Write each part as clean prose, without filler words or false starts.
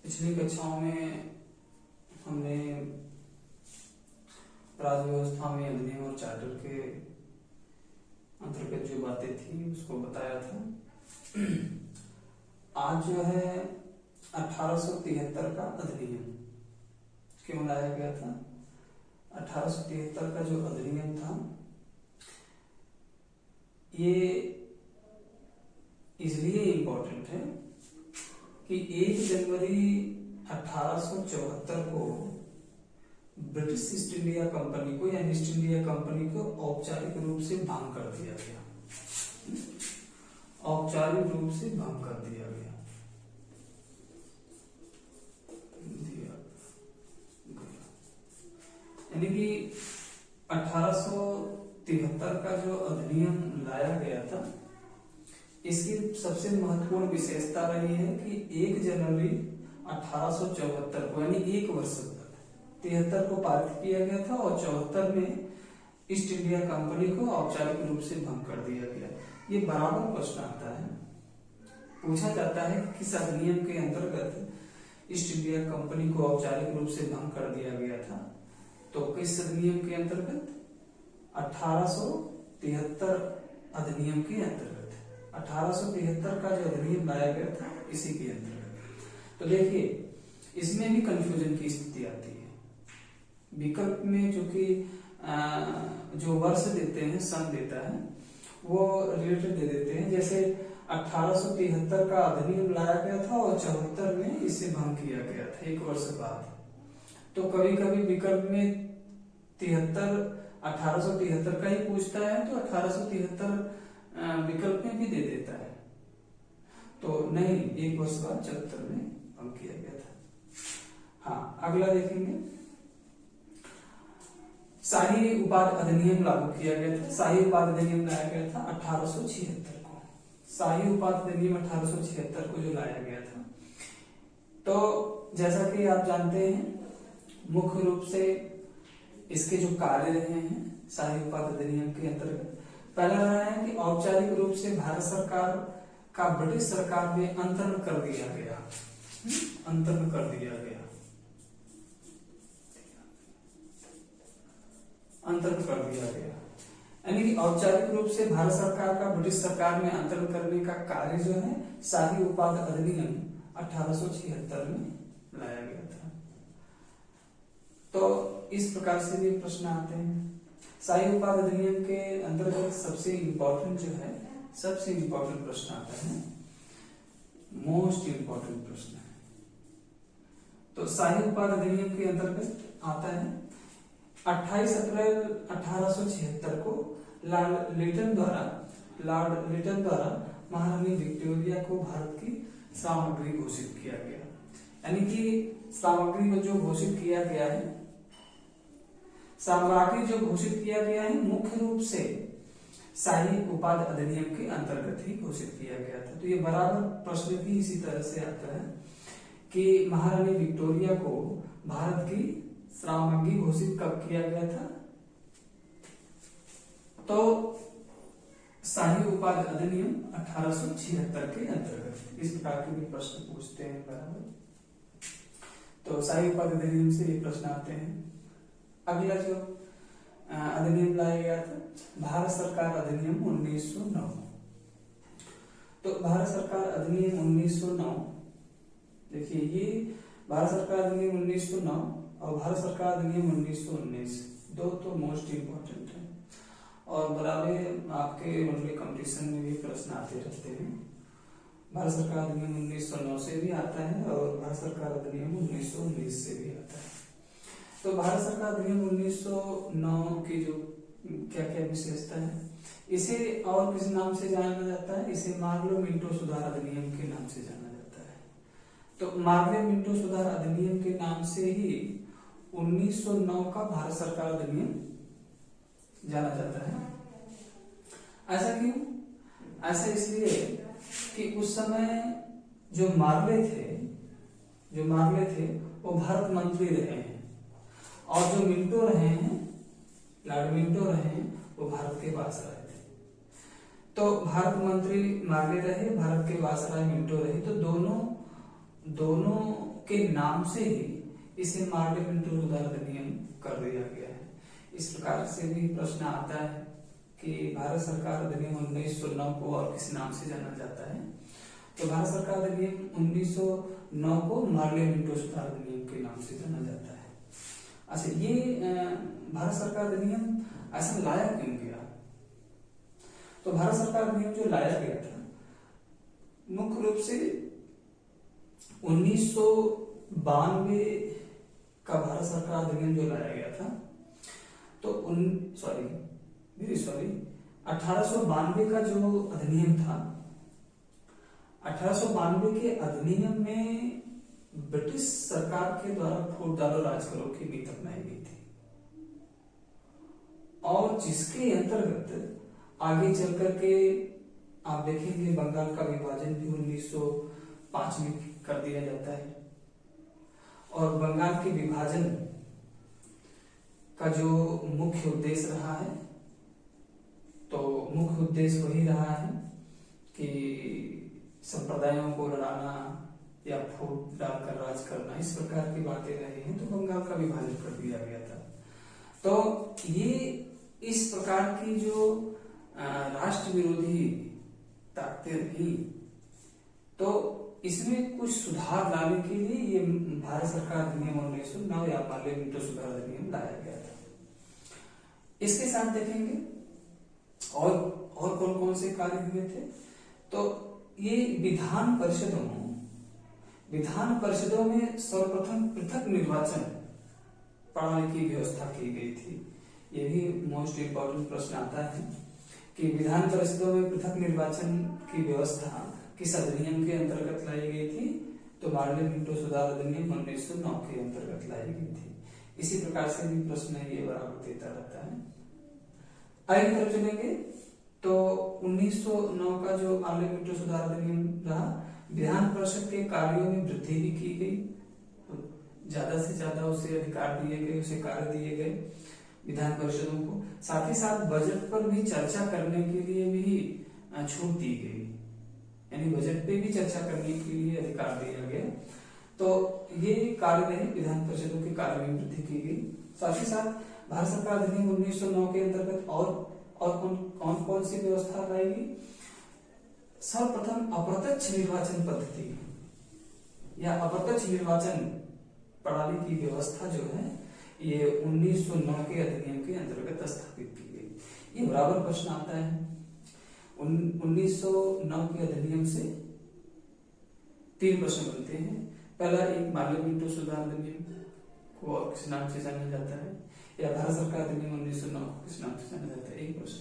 पिछली कक्षाओं में हमने राज्य व्यवस्था में अधिनियम और चार्टर के अंतर्गत जो बातें थी उसको बताया था। आज जो है 1873 का अधिनियम क्यों लाया गया था। 1873 का जो अधिनियम था ये इसलिए इम्पोर्टेंट है कि 1 जनवरी 1874 को ब्रिटिश ईस्ट इंडिया कंपनी को या ईस्ट इंडिया कंपनी को औपचारिक रूप से भंग कर दिया गया। औपचारिक रूप से भंग कर दिया गया। यानी कि 1873 का जो अधिनियम लाया गया था इसकी सबसे महत्वपूर्ण विशेषता रही है कि 1 जनवरी 1874 को यानी 1 वर्ष बाद 73 को पारित किया गया था और 74 में ईस्ट इंडिया कंपनी को औपचारिक रूप से भंग कर दिया गया। ये बराबर प्रश्न आता है, पूछा जाता है कि किस अधिनियम के अंतर्गत ईस्ट इंडिया कंपनी को औपचारिक रूप से भंग कर दिया गया था। तो किस अधिनियम के अंतर्गत? 1873 अधिनियम के अंतर्गत 1873 का जो अधिनियम लाया गया था इसी के अंतर्गत। तो देखिए इसमें भी कंफ्यूजन की स्थिति आती है। विकल्प में जो कि जो वर्ष देते हैं, सन देता है, वो रिलेटेड दे देते हैं। जैसे 1873 का अधिनियम लाया गया था और 74 में इसे भंग किया गया था 1 वर्ष बाद। तो कभी कभी विकल्प में 1873 का ही पूछता है तो 1873 विकल्प में भी दे देता है। तो नहीं, 1 वर्ष बाद 74 में भंग किया गया था। हाँ, अगला देखेंगे। शाही उपाधि अधिनियम लागू किया गया था। शाही उपाधि अधिनियम लाया गया था 1876 को। शाही उपाधि अधिनियम 1876 को जो लाया गया था, तो जैसा कि आप जानते हैं मुख्य रूप से इसके जो कार्य रहे हैं शाही उपाधि अधिनियम के अंतर्गत, पहला रहा है कि औपचारिक रूप से भारत सरकार का ब्रिटिश सरकार में अंतरण कर दिया गया। अंतरण कर दिया गया, अंतरण कर दिया गया। यानी कि औपचारिक रूप से भारत सरकार का ब्रिटिश सरकार में अंतरण करने का कार्य जो है शाही उपाधि अधिनियम 1876 में लाया गया था। तो इस प्रकार से भी प्रश्न आते हैं। शाही उपाधि अधिनियम के अंतर्गत सबसे इंपॉर्टेंट जो है, सबसे इंपॉर्टेंट प्रश्न आता है, मोस्ट इंपॉर्टेंट प्रश्न है। तो शाही उपाधि अधिनियम के अंतर्गत आता है 28 अप्रैल 1876 को लॉर्ड लिटन द्वारा महारानी विक्टोरिया को भारत की सामग्री घोषित किया गया। यानी कि सामग्री में जो घोषित किया गया है, साम्राज्य जो घोषित किया गया है मुख्य रूप से शाही उपाधि अधिनियम के अंतर्गत ही घोषित किया गया था। तो ये बराबर प्रश्न भी इसी तरह से आता है कि महारानी विक्टोरिया को भारत की सामग्री घोषित कब किया गया था। तो शाही उपाधि अधिनियम 1876 के अंतर्गत। इस प्रकार के भी प्रश्न पूछते हैं बराबर। तो शाही उपाधि अधिनियम से ये प्रश्न आते हैं। अगला जो अधिनियम लाया गया था भारत सरकार अधिनियम 1909। तो भारत सरकार अधिनियम 1909, देखिए ये भारत सरकार अधिनियम 1909 और भारत सरकार अधिनियम 1919 दो तो मोस्ट इंपोर्टेंट है और बराबर आपके वनडे कंपटीशन में भी प्रश्न आते रहते हैं। भारत सरकार अधिनियम 1909 से भी आता है और भारत सरकार अधिनियम 1919 से भी आता है। तो भारत सरकार अधिनियम 1909 की जो क्या क्या विशेषता है, इसे और किस नाम से जाना जाता है? इसे मार्लो मिंटो सुधार अधिनियम के नाम से जाना जाता है। तो मार्लो मिंटो सुधार अधिनियम के नाम से ही 1909 का भारत सरकार अधिनियम जाना जाता है। ऐसा क्यों? ऐसा इसलिए कि उस समय जो मार्ले थे वो भारत मंत्री रहे हैं और जो मिंटो रहे हैं, लॉर्ड मिंटो रहे हैं, वो भारत के वायसराय थे। तो भारत मंत्री मार्ले रहे, भारत के वायसराय मिंटो रहे। तो दोनों दोनों के नाम से ही इसे मार्ले मिंटो सुधार अधिनियम कर दिया गया है। इस प्रकार से भी प्रश्न आता है कि भारत सरकार अधिनियम 1909 को और किस नाम से जाना जाता है। तो भारत सरकार अधिनियम 1909 को मार्ले मिंटो सुधार अधिनियम के नाम से जाना जाता है। अच्छा, ये भारत सरकार अधिनियम ऐसा लाया क्यों गया? तो भारत सरकार अधिनियम जो लाया गया था मुख्य रूप से 1992 का भारत सरकार अधिनियम जो लाया गया था, तो 1892 का जो अधिनियम था, 1892 के अधिनियम में ब्रिटिश सरकार के द्वारा फूट डालो राज करो की नीति अपनाई गई थी, और जिसके अंतर्गत आगे चल करके आप देखेंगे बंगाल का विभाजन भी 1905 में कर दिया जाता है। और बंगाल के विभाजन का जो मुख्य उद्देश्य रहा है, तो मुख्य उद्देश्य वही रहा है कि संप्रदायों को लड़ाना या फूट डालकर राज करना, इस प्रकार की बातें रही हैं, तो बंगाल का विभाजन कर दिया गया था। तो ये इस प्रकार की जो राष्ट्र विरोधी ताकतें रही, तो इसमें कुछ सुधार लाने के लिए ये भारत सरकार अधिनियम 1909 या मार्ले मिंटो सुधार अधिनियम लाया गया था। इसके साथ देखेंगे और कौन कौन से कार्य हुए थे। तो ये विधान परिषदों में सर्वप्रथम पृथक निर्वाचन प्रणाली की व्यवस्था की गई थी। ये भी मोस्ट इंपॉर्टेंट प्रश्न आता है कि विधान परिषदों में पृथक निर्वाचन की व्यवस्था किस अधिनियम के अंतर्गत लाई गई थी? तो मार्ले मिंटो सुधार अधिनियम 1909 के अंतर्गत लाई गई थी। इसी प्रकार से भी प्रश्न ये बराबर देता रहता है। आगे तरफ चलेंगे तो 1909 का जो मार्ले मिंटो सुधार अधिनियम रहा, विधान परिषद के कार्यों में वृद्धि भी की गई, तो ज्यादा से ज्यादा उसे अधिकार दिए गए, उसे कार्य दिए गए विधान परिषदों को। साथ ही साथ बजट पर भी चर्चा करने के लिए भी छूट दी गई, यानी बजट पे भी चर्चा करने के लिए अधिकार दिया गया। तो ये कार्य रहे, विधान परिषदों के कार्य में वृद्धि की गई। साथ ही साथ भारत सरकार अधिनियम 1909 के अंतर्गत और कौन सी व्यवस्था लाई गई? सर्वप्रथम अप्रत्यक्ष निर्वाचन पद्धति या अप्रत्यक्ष निर्वाचन प्रणाली की व्यवस्था जो है ये 1909 के अधिनियम के अंतर्गत स्थापित की गई। ये बराबर प्रश्न आता है। 1909 के अधिनियम से 3 प्रश्न बनते हैं। पहला, एक मार्ले मिंटो सुधार अधिनियम को और किस नाम से जाना जाता है, या भारत सरकार अधिनियम 1909 को किस नाम से जाना जाता है, एक प्रश्न।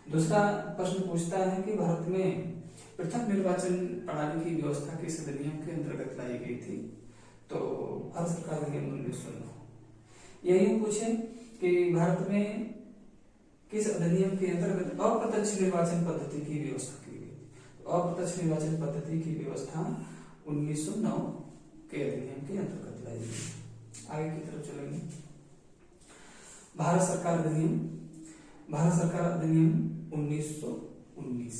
दूसरा प्रश्न पूछता है कि भारत में पृथक निर्वाचन प्रणाली की व्यवस्था किस अधिनियम के अंतर्गत लाई गई थी? तो भारत सरकार अधिनियम 1909। यही पूछे कि भारत में किस अधिनियम के अंतर्गत अप्रत्यक्ष निर्वाचन पद्धति की व्यवस्था की गई? अप्रत्यक्ष निर्वाचन पद्धति की व्यवस्था 1909 के अधिनियम के अंतर्गत लाई गई। आगे की तरफ चलेंगे। भारत सरकार अधिनियम 1919।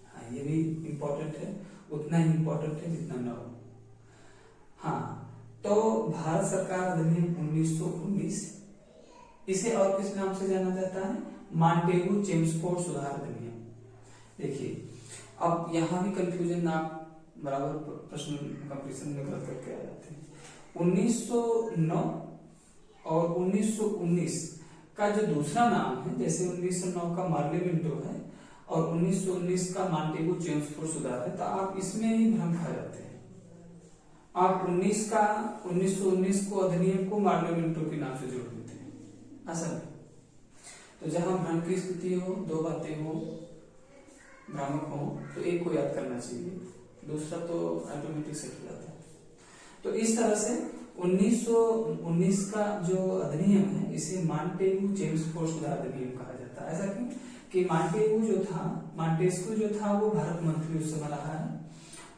हाँ, ये भी इंपॉर्टेंट है, उतना ही इंपॉर्टेंट है जितना 9। हाँ, तो भारत सरकार अधिनियम 1919, इसे और किस नाम से जाना जाता है? मॉन्टेगू चेम्सफोर्ड सुधार अधिनियम। देखिए, अब यहाँ भी कंफ्यूजन आप बराबर प्रश्न कंपटीशन में गलत करके आ जाते हैं। 1909 और 1919 का जो दूसरा नाम है, जैसे 1909 का मार्ले मिंटो है और 1919 का मॉन्टेगू चेम्सफोर्ड सुधार है, तो आप इसमें ही भ्रम खा जाते हैं। आप 1919 को अधिनियम को मार्ले मिंटो के नाम से जोड़ देते हैं असल में। तो जहां भ्रम की स्थिति हो, 2 बातें हो, भ्रामक हो, तो एक को याद करना चाहिए, दूसरा तो ऑटोमेटिक सेट हो जाता है। तो इस तरह से 1919 का जो अधिनियम है इसे मॉन्टेगू चेम्सफोर्ड सुधार अधिनियम कहा जाता है। ऐसा क्यों? कि मॉन्टेस्क्यू जो था वो भारत मंत्री उस समय रहा है,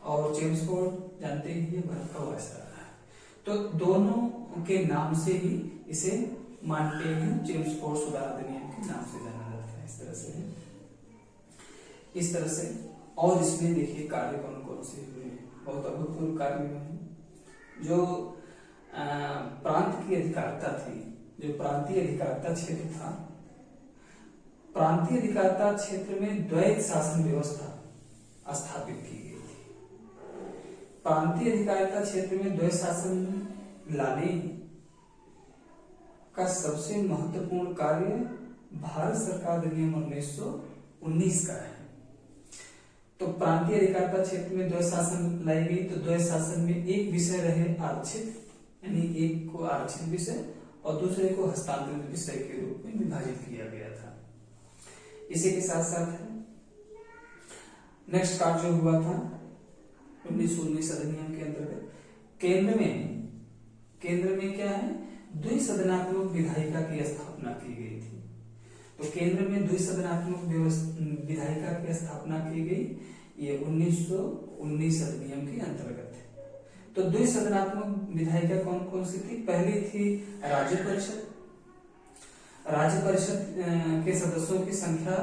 और चेम्सफोर्ड जानते ही ये भारत का वायसराय रहा है। तो दोनों के नाम से ही इसे मॉन्टेगू चेम्सफोर्ड सुधार अधिनियम के नाम से जाना जाता है। इस तरह से और इसमें देखिए कार्य कौन कौन से हुए, बहुत अभूतपूर्व कार्य हुए हैं। जो प्रांत की अधिकारिता थी, जो प्रांतीय अधिकारिता क्षेत्र था, प्रांतीय अधिकारिता क्षेत्र में द्वैत शासन व्यवस्था स्थापित की गई थी। प्रांतीय अधिकारिता क्षेत्र में द्वैत शासन लाने का सबसे महत्वपूर्ण कार्य भारत सरकार अधिनियम 1919 का है। तो प्रांतीय अधिकारिता क्षेत्र में द्वैत शासन लाई गई। तो द्वैत शासन में एक विषय रहे आरक्षित, यानी एक को आरक्षित विषय और दूसरे को हस्तांतरित विषय के रूप में विभाजित किया गया था। इसी के साथ साथ नेक्स्ट कार्य जो हुआ था 1919 अधिनियम के अंतर्गत केंद्र में क्या है, द्विसदनात्मक विधायिका की स्थापना की गई थी। तो केंद्र में द्विसदनात्मक विधायिका की स्थापना की गई, ये 1919 अधिनियम के अंतर्गत है। तो द्विसदनात्मक विधायिका कौन कौन सी थी? पहली थी राज्य परिषद। राज्य परिषद के सदस्यों की संख्या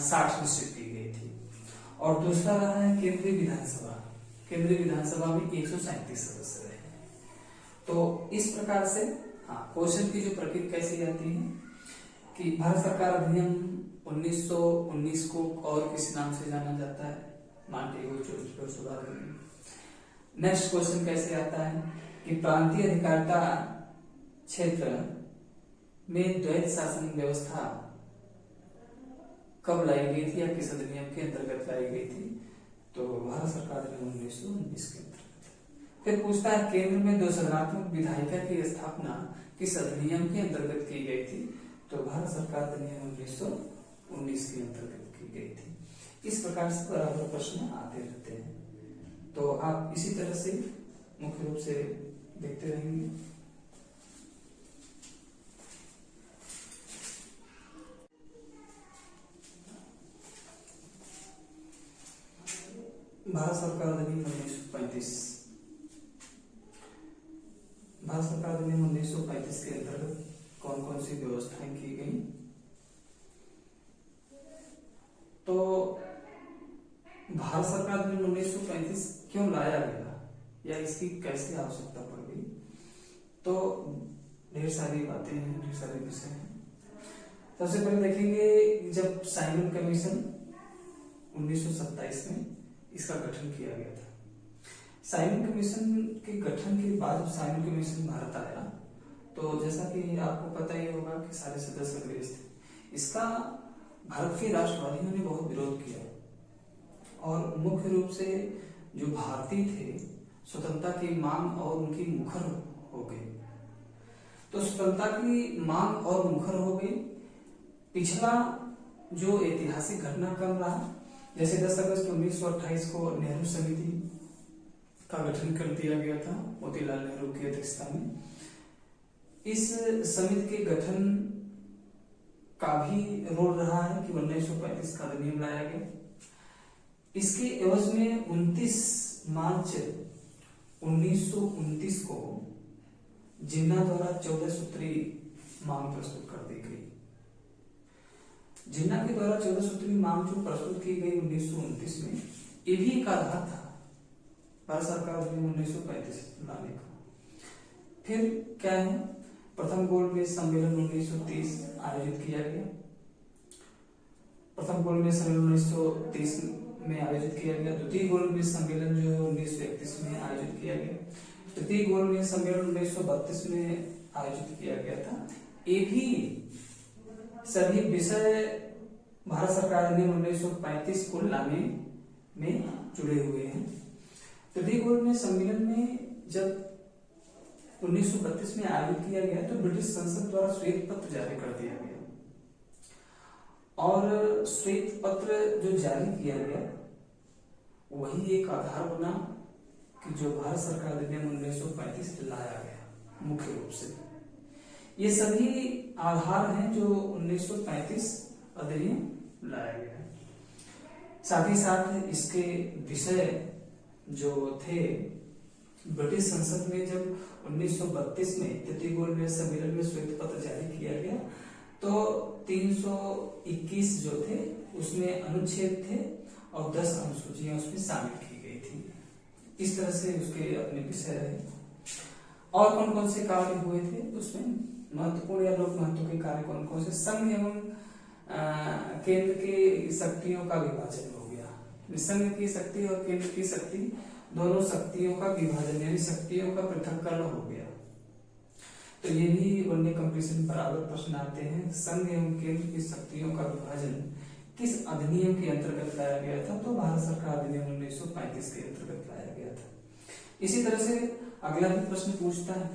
60 निश्चित की गई थी। और दूसरा रहा है केंद्रीय विधानसभा। केंद्रीय विधानसभा में 137 सदस्य रहे। तो इस प्रकार से क्वेश्चन की जो प्रकृति कैसी आती है कि भारत सरकार अधिनियम 1919 को और किसी नाम से जाना जाता है, सुधार अधिनियम। नेक्स्ट क्वेश्चन कैसे आता है कि प्रांतीय अधिकारिता क्षेत्र में द्वैत शासन व्यवस्था कब लाई गई थी या किस अधिनियम के अंतर्गत लाई गई थी? तो भारत सरकार अधिनियम 1919 के अंतर्गत। फिर पूछता है केंद्र में द्विसदनात्मक विधायिका की स्थापना किस अधिनियम के अंतर्गत की गई थी? तो भारत सरकार अधिनियम 1919 के अंतर्गत की गई थी। इस प्रकार से बराबर प्रश्न आते रहते हैं। तो आप इसी तरह से मुख्य रूप से देखते रहेंगे। भारत सरकार अधिनियम 1935। भारत सरकार अधिनियम 1935 के अंतर्गत कौन कौन सी व्यवस्थाएं की गई? तो भारत सरकार अधिनियम 1935 क्यों लाया गया या इसकी कैसे आवश्यकता पड़ गई? तो ढेर सारी बातें हैं, ढेर सारे विषय हैं। सबसे पहले देखेंगे जब साइमन कमीशन 1927 में इसका गठन किया गया था। साइमन कमीशन के गठन के बाद जब साइमन कमीशन भारत आया तो जैसा कि आपको पता ही होगा कि सारे सदस्य अंग्रेज थे। इसका भारत के राष्ट्रवादियों ने बहुत विरोध किया और मुख्य रूप से जो भारतीय थे स्वतंत्रता की मांग और उनकी मुखर हो गई। तो स्वतंत्रता की मांग और मुखर हो गई। पिछला जो ऐतिहासिक घटनाक्रम रहा, जैसे 10 अगस्त 1928 को नेहरू समिति का गठन कर दिया गया था मोतीलाल नेहरू की अध्यक्षता में। इस समिति के गठन का भी रोल रहा है कि 1935 का अधिनियम लाया गया। इसके एवज में 29 मार्च 1929 को जिन्ना द्वारा 14 सूत्री मांग प्रस्तुत कर दी गई। जिन्ना के द्वारा 14 सूत्री मांग जो प्रस्तुत की गई 1929 में, ये भी एक आधार था भारत सरकार अधिनियम 1935 लाने का। फिर क्या है, प्रथम गोलमेज सम्मेलन 1930 आयोजित किया गया। प्रथम गोलमेज सम्मेलन 1930 में आयोजित किया गया। द्वितीय गोलमेज सम्मेलन जो है 1931 में आयोजित किया गया। तृतीय गोलमेज सम्मेलन 1932 में आयोजित किया गया था। ये भी सभी विषय भारत सरकार अधिनियम 1935 को लाने में जुड़े हुए हैं। तृतीय गोलमेज सम्मेलन में जब 1932 में आयोजित किया गया तो ब्रिटिश संसद द्वारा श्वेत पत्र जारी कर दिया गया और श्वेत पत्र जो जारी किया गया वही एक आधार बना कि जो भारत सरकार अधिनियम 1935 लाया गया मुख्य रूप से। ये सभी आधार हैं जो 1935 अधिनियम लाया गया। साथ ही साथ इसके विषय जो थे ब्रिटिश संसद में जब 1932 में तृतीय गोलमेज सम्मेलन में श्वेत पत्र जारी किया गया तो 321 जो थे उसमें अनुच्छेद थे और 10 अनुसूचियां उसमें शामिल की गई थी। इस तरह से उसके अपने विषय रहे। और कौन कौन से कार्य हुए थे उसमें, महत्वपूर्ण या लोक महत्व के कार्य कौन कौन से, संघ एवं केंद्र की शक्तियों का विभाजन हो गया। संघ की शक्ति और केंद्र की शक्ति, दोनों शक्तियों का विभाजन यानी शक्तियों का पृथक्करण हो गया। तो ये भी वनडे कंपटीशन बराबर प्रश्न आते हैं। संघ एवं केंद्र की शक्तियों का विभाजन किस अधिनियम के अंतर्गत लाया गया था? तो भारत सरकार अधिनियम 1935 के अंतर्गत लाया गया था। इसी तरह से अगला भी प्रश्न पूछता है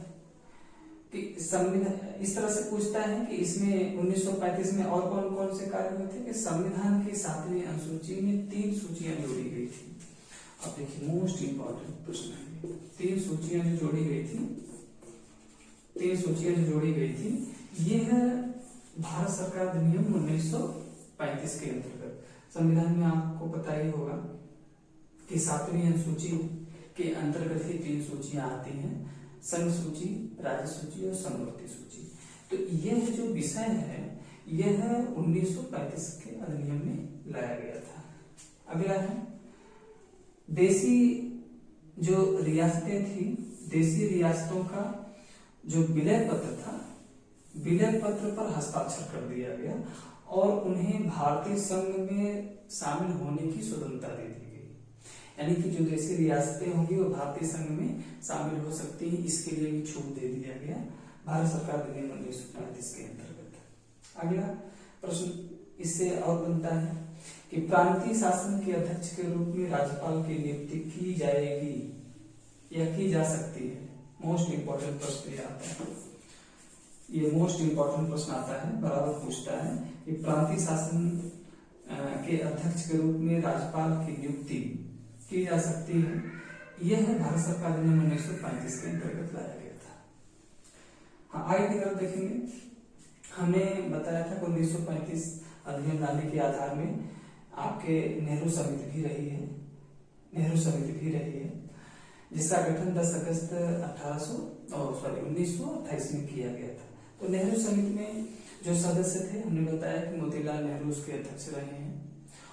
कि संविधान, इस तरह से पूछता है कि इसमें 1935 में और कौन कौन से कार्य हुए थे कि संविधान की 7वीं अनुसूची में 3 सूचियां जोड़ी गई थी। अब देखिए मोस्ट इंपॉर्टेंट प्रश्न है, 3 सूचियां जो जोड़ी गई थी, 3 सूचियां जो जोड़ी गई थी, ये है भारत सरकार अधिनियम 1935 के अंतर्गत। संविधान में आपको पता ही होगा कि 7वीं अनुसूची के अंतर्गत ही 3 सूचियां आती हैं, संघ सूची, राज्य सूची और समवर्ती सूची। तो यह जो विषय है यह 1935 के अधिनियम में लाया गया था। अगला है देशी जो रियासतें थी, देशी रियासतों का जो विलय पत्र था, विलय पत्र पर हस्ताक्षर कर दिया गया और उन्हें भारतीय संघ में शामिल होने की स्वतंत्रता दे दी गई। यानी कि जो देशी रियासतें होंगी वो भारतीय संघ में शामिल हो सकती हैं, इसके लिए भी छूट दे दिया गया भारत सरकार अधिनियम 1935 के अंतर्गत। अगला प्रश्न इससे और बनता है कि प्रांतीय शासन के अध्यक्ष के रूप में राज्यपाल की नियुक्ति की जाएगी या की जा सकती है। मोस्ट इंपॉर्टेंट प्रश्न ये आता है, ये मोस्ट इंपॉर्टेंट प्रश्न आता है, बराबर पूछता है कि प्रांतीय शासन के अध्यक्ष के रूप में राज्यपाल की नियुक्ति की जा सकती है। यह भारत सरकार अधिनियम 1935 के अंतर्गत लाया गया था। हाँ, आगे की तरफ देखेंगे, हमने बताया था कि 1935 अधिनियम लाने के आधार में आपके नेहरू समिति भी रही है, नेहरू समिति भी रही है, जिसका गठन 10 अगस्त 1928 में किया गया था। तो नेहरू समिति में जो सदस्य थे, हमने बताया कि मोतीलाल नेहरू उसके अध्यक्ष रहे हैं।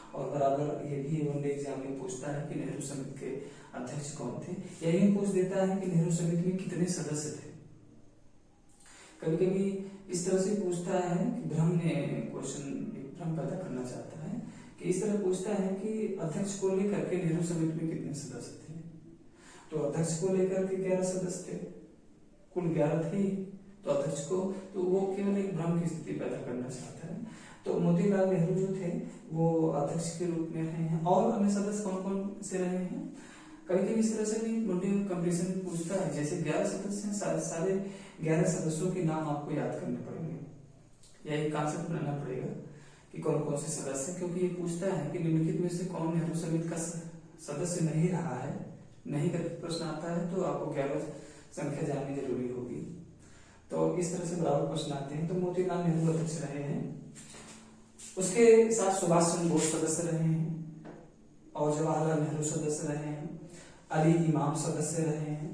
और बराबर ये भी वनडे एग्जाम में पूछता है कि नेहरू समिति के अध्यक्ष कौन थे, या यूं पूछ देता है कि नेहरू समिति में कितने सदस्य थे। कभी कभी इस तरह से पूछता है कि भ्रम पैदा करना चाहता है कि इस तरह पूछता है कि अध्यक्ष को लेकर के नेहरू समिति में कितने सदस्य थे। तो अध्यक्ष को लेकर के 11 सदस्य थे, कुल 11 थे। तो अध्यक्ष को, तो वो केवल एक भ्रम की स्थिति पैदा करना चाहता है। तो मोतीलाल नेहरू जो थे वो अध्यक्ष के रूप में रहे हैं। और अन्य सदस्य कौन कौन से रहे हैं, कभी कभी इस तरह से भी वनडे कंपटीशन पूछता है, जैसे 11 सदस्य हैं, सारे 11 सदस्यों के नाम आपको याद करने पड़ेंगे या एक कॉन्सेप्ट बनाना पड़ेगा कि कौन कौन से सदस्य, क्योंकि ये पूछता है कि निम्नलिखित में से कौन नेहरू समिति का सदस्य नहीं रहा है, नहीं करके प्रश्न आता है, तो आपको 11 संख्या जाननी जरूरी होगी। तो इस तरह से बराबर प्रश्न आते हैं। तो मोतीलाल नेहरू अध्यक्ष रहे हैं, उसके साथ सुभाष चंद्र बोस सदस्य रहे हैं और जवाहरलाल नेहरू सदस्य रहे हैं, अली इमाम सदस्य रहे हैं,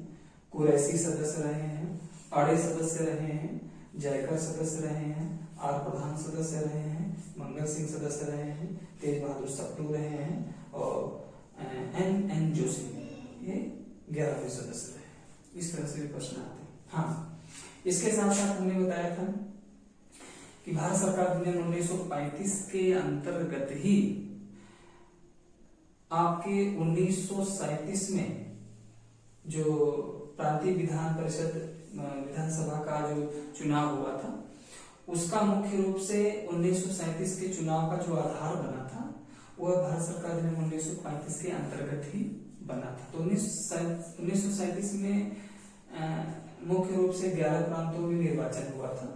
कुरैशी सदस्य रहे हैं, आड़े सदस्य रहे हैं, जयकर सदस्य रहे हैं, आर प्रधान सदस्य रहे हैं, मंगल सिंह सदस्य रहे हैं, तेज बहादुर सप्रू रहे हैं और एन जोशी, ये 11वें सदस्य रहे। इस तरह से भी प्रश्न आते हैं। हाँ, इसके साथ साथ हमने बताया था कि भारत सरकार अधिनियम 1935 के अंतर्गत ही आपके 1937 में जो प्रांतीय विधान परिषद विधानसभा का जो चुनाव हुआ था, उसका मुख्य रूप से 1937 के चुनाव का जो आधार बना था वह भारत सरकार अधिनियम 1935 के अंतर्गत ही बना था। तो 1937 में मुख्य रूप से 11 प्रांतों में निर्वाचन हुआ था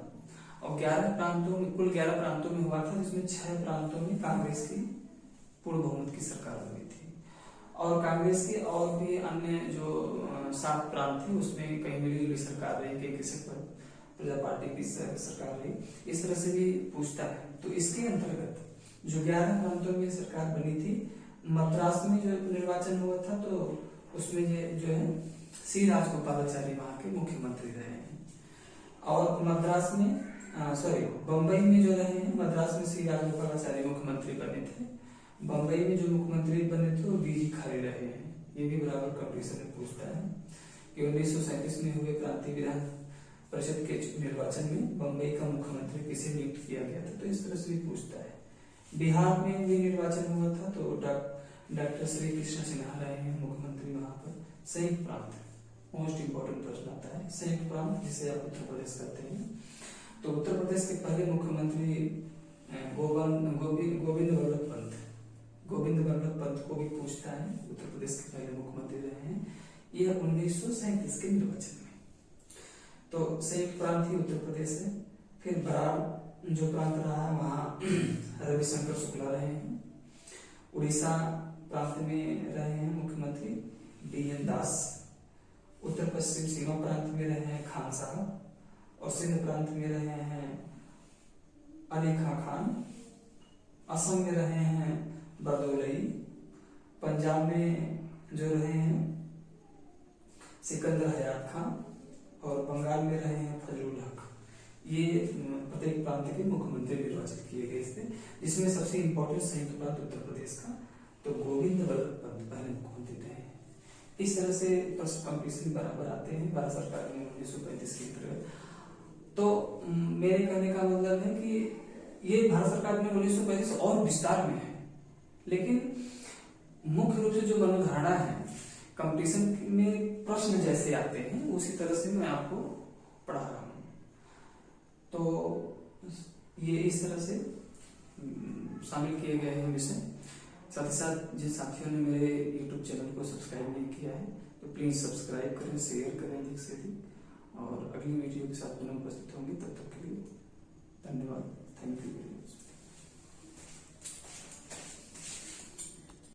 और 11 प्रांतों में, कुल 11 प्रांतों में हुआ था, जिसमें 6 प्रांतों में कांग्रेस की पूर्ण बहुमत की सरकार बनी थी और कांग्रेस की और भी अन्य जो 7 प्रांत थे उसमें कहीं मिली सरकार रही, कहीं किसी पर प्रजा पार्टी की सरकार रही। इस तरह से भी पूछता है। तो इसके अंतर्गत जो 11 प्रांतों में सरकार बनी थी, मद्रास में जो निर्वाचन हुआ था तो उसमें जो है सी राजगोपालाचारी वहां के मुख्यमंत्री रहे हैं और मद्रास में बम्बई में जो रहे हैं, मद्रास में सी राजगोपालाचारी मुख्यमंत्री बने थे, बम्बई में जो मुख्यमंत्री बने थे वो बीजी खरे रहे हैं। ये भी बराबर कंपटीशन में पूछता है कि 1937 में हुए प्रांतीय विधान परिषद के निर्वाचन में बम्बई का मुख्यमंत्री किसे नियुक्त किया गया था, तो इस तरह से भी पूछता है। बिहार में भी निर्वाचन हुआ था, तो डॉक्टर श्री कृष्ण सिन्हा रहे हैं मुख्यमंत्री वहां पर। संयुक्त प्रांत मोस्ट इंपोर्टेंट प्रश्न आता है, संयुक्त प्रांत जिसे आप उत्तर प्रदेश कहते हैं। तो उत्तर प्रदेश के पहले मुख्यमंत्री गोविंद वल्लभ पंत को भी पूछता है, उत्तर प्रदेश के पहले मुख्यमंत्री रहे हैं। यह 1937 के निर्वाचन में। तो संयुक्त प्रांत ही उत्तर प्रदेश है। फिर बरार जो प्रांत रहा है वहां रविशंकर शुक्ला रहे हैं। उड़ीसा प्रांत में रहे हैं मुख्यमंत्री DN दास। उत्तर पश्चिम सीमा प्रांत में रहे हैं खान साहब और सिंध प्रांत में रहे हैं अली खान। असम में रहे हैं बरदोलई। पंजाब में जो रहे हैं सिकंदर हयात खान और बंगाल में रहे हैं फजलुल हक। ये प्रत्येक प्रांत के मुख्यमंत्री निर्वाचित किए गए थे, जिसमें सबसे इंपॉर्टेंट संयुक्त प्रांत उत्तर प्रदेश का तो गोविंद वल्लभ पंत पहले मुख्यमंत्री रहे हैं। इस तरह से प्रश्न कंपटीशन बराबर आते हैं भारत सरकार में 1935 के अंतर्गत। तो मेरे कहने का मतलब है कि ये भारत सरकार में 1935 और विस्तार में है, लेकिन मुख्य रूप से जो मनोधारणा है कंपटीशन में प्रश्न जैसे आते हैं उसी तरह से मैं आपको पढ़ा रहा हूं। तो ये इस तरह से शामिल किए गए हैं विषय। साथ ही साथ जिन साथियों ने मेरे YouTube चैनल को सब्सक्राइब नहीं किया है तो प्लीज सब्सक्राइब करें, शेयर करें अधिक से अधिक, और अगली वीडियो के साथ पुनः उपस्थित होंगे। तब तक के लिए